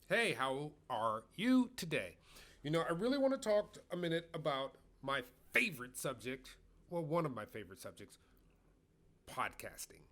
Hey, how are you today? I really want to talk a minute about my favorite subject, well, one of my favorite subjects, podcasting.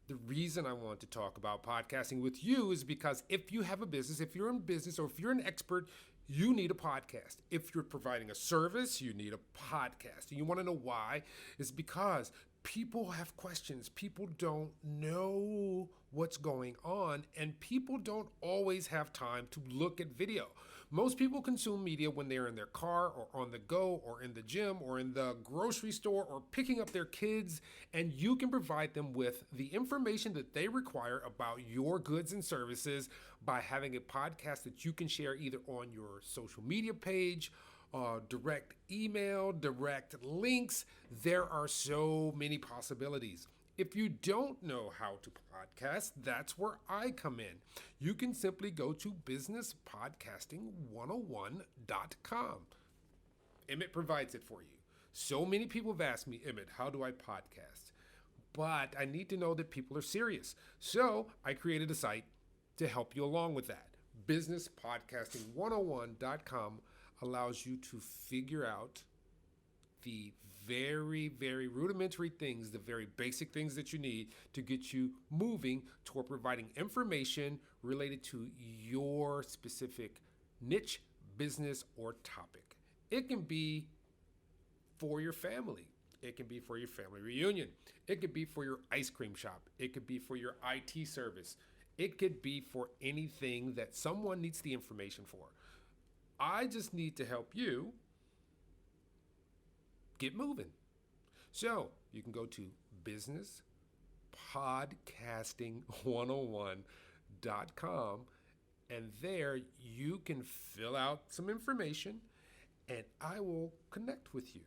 The reason I want to talk about podcasting with you is because if you have a business, if you're in business, or if you're an expert, you need a podcast. If you're providing a service, you need a podcast. And you want to know why? It's because people have questions. People don't know what's going on, and people don't always have time to look at video. Most people consume media when they're in their car or on the go or in the gym or in the grocery store or picking up their kids, and you can provide them with the information that they require about your goods and services by having a podcast that you can share either on your social media page, direct email, direct links. There are so many possibilities. If you don't know how to podcast, that's where I come in. You can simply go to businesspodcasting101.com. Emmett provides it for you. So many people have asked me, Emmett, how do I podcast? But I need to know that people are serious. So I created a site to help you along with that. Businesspodcasting101.com allows you to figure out the very, very rudimentary things, the very basic things that you need to get you moving toward providing information related to your specific niche, business, or topic. It can be for your family. It can be for your family reunion. It could be for your ice cream shop. It could be for your IT service. It could be for anything that someone needs the information for. I just need to help you get moving. So you can go to businesspodcasting101.com, and there you can fill out some information and I will connect with you.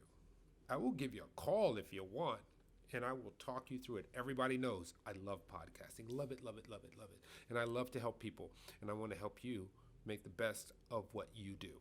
I will give you a call if you want, and I will talk you through it. Everybody knows I love podcasting. Love it, love it, love it, love it. And I love to help people, and I want to help you make the best of what you do.